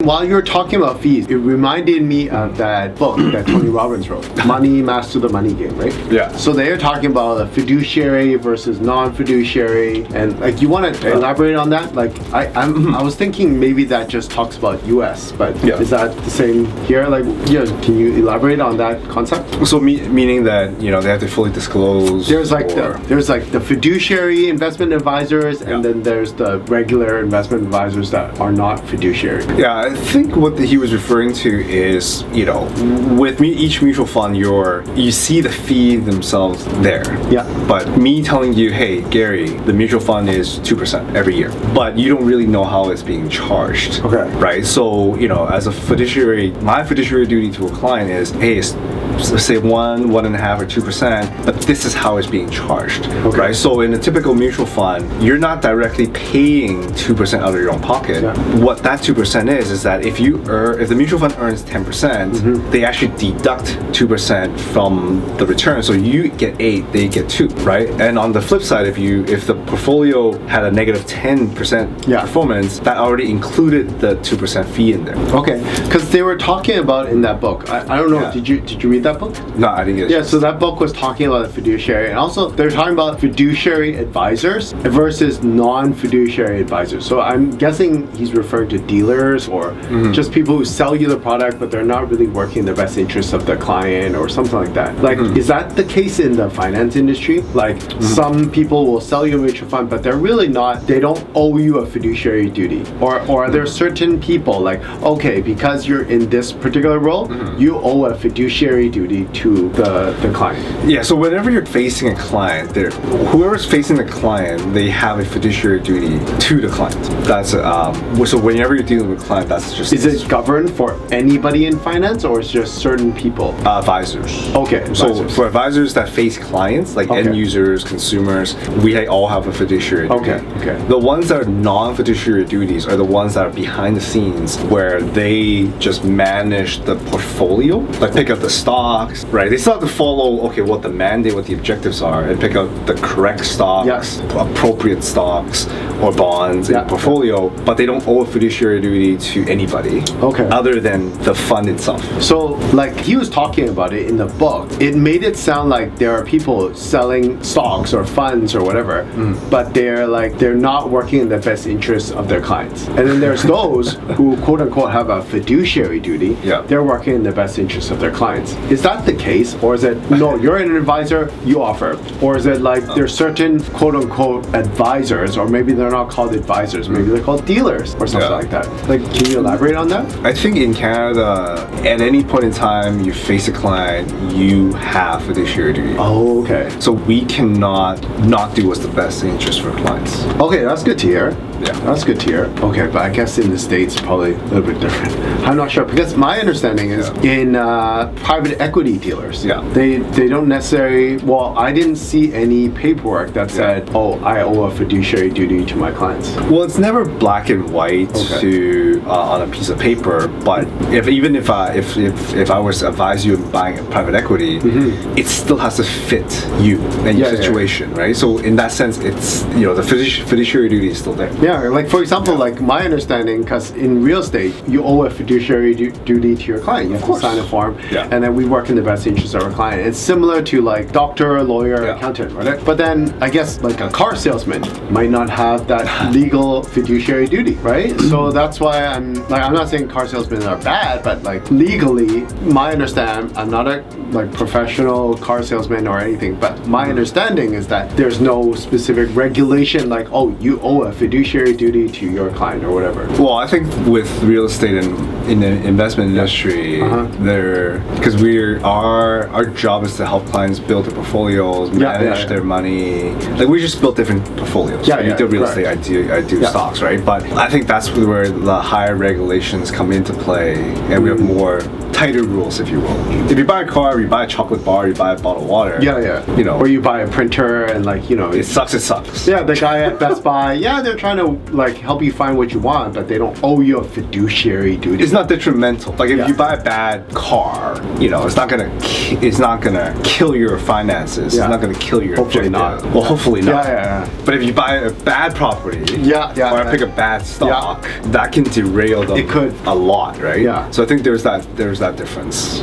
While you were talking about fees, it reminded me of that book that Tony Robbins wrote, Money Master the Money Game, right? Yeah. So they're talking about a fiduciary versus non-fiduciary, and like, you want to elaborate on that? Like, I was thinking maybe that just talks about US, but is that the same here? Like, can you elaborate on that concept? So meaning that they have to fully disclose. There's the fiduciary investment advisors, and then there's the regular investment advisors that are not fiduciary. Yeah, I think what he was referring to is, with each mutual fund, you see the fee themselves there. Yeah. But me telling you, hey, Gary, the mutual fund is 2% every year, but you don't really know how it's being charged. Okay. Right? So, as a fiduciary, my fiduciary duty to a client is, hey, it's, let's say 1.5% or 2%, but this is how it's being charged. Okay. Right? So in a typical mutual fund, you're not directly paying 2% out of your own pocket. Yeah. What that 2% is that if the mutual fund earns 10%, they actually deduct 2% from the return. So you get 8, they get 2, right? And on the flip side, if the portfolio had a negative 10% performance, that already included the 2% fee in there. Okay, because they were talking about in that book. I don't know. Yeah. Did you read that book? No, I didn't get it. Yeah, so that book was talking about the fiduciary, and also they're talking about fiduciary advisors versus non-fiduciary advisors. So I'm guessing he's referring to dealers or just people who sell you the product, but they're not really working in the best interest of the client or something like that. Like, is that the case in the finance industry? Like, some people will sell you a mutual fund, but they're really not. They don't owe you a fiduciary duty, or are there certain people like, okay, because you're in this particular role, you owe a fiduciary duty to the client? Yeah. So whenever you're facing a client, whoever's facing the client, they have a fiduciary duty to the client. That's so whenever you're dealing with a client, that's just. Is it governed for anybody in finance, or is it just certain people? Advisors. Okay. So advisors. for advisors that face clients, like end users, consumers, we all have a fiduciary duty. Okay. The ones that are non-fiduciary duties are the ones that are behind the scenes, where they just manage the portfolio, like pick up the stocks, right? They still have to follow, what the mandate, what the objectives are, and pick out the correct stocks, appropriate stocks or bonds in the portfolio, but they don't owe a fiduciary duty to anybody other than the fund itself. So, like, he was talking about it in the book. It made it sound like there are people selling stocks or funds or whatever, but they're not working in the best interests of their clients. And then there's those who, quote unquote, have a fiduciary duty. Yeah. They're working in the best interests of their clients. Is that the case, or is it no? You're an advisor, you offer, or is it like there's certain quote unquote advisors, or maybe they're not called advisors, maybe they're called dealers or something like that? Like, can you elaborate on that? I think in Canada, at any point in time you face a client, you have fiduciary duty. Oh, okay. So we cannot not do what's the best interest for clients. Okay, that's good to hear. Yeah. That's good to hear. Okay, but I guess in the States, probably a little bit different. I'm not sure, because my understanding is in private equity dealers, they don't necessarily, I didn't see any paperwork that said, I owe a fiduciary duty to my clients. Well, it's never black and white to on a piece of paper, but if I was to advise you in buying a private equity, it still has to fit you and your situation, right? So in that sense, it's, the fiduciary duty is still there. Yeah, like for example, like my understanding, because in real estate, you owe a fiduciary duty to your client. You have to sign a form, and then we work in the best interest of our client. It's similar to like doctor, lawyer, accountant, right? But then I guess like a car salesman might not have that legal fiduciary duty, right? So that's why I'm not saying car salesmen are bad, but like legally, my understanding, I'm not a professional car salesman or anything, but my understanding is that there's no specific regulation like, you owe a fiduciary duty to your client or whatever. Well, I think with real estate and in the investment industry, because our job is to help clients build their portfolios, manage their money. Like, we just build different portfolios. You do real estate, I do stocks, right? But I think that's where the higher regulations come into play, and we have more tighter rules, if you will. If you buy a car, you buy a chocolate bar, you buy a bottle of water. Yeah. You know, or you buy a printer and like, you know, it sucks. It sucks. Yeah, the guy at Best Buy, they're trying to like help you find what you want, but they don't owe you a fiduciary duty. It's not detrimental. Like if you buy a bad car, you know, it's not gonna kill your finances. It's not gonna kill your hopefully objective. not. Well, hopefully not. Yeah. But if you buy a bad property, or I pick a bad stock, that can derail them it could a lot, right? Yeah. So I think there's that difference.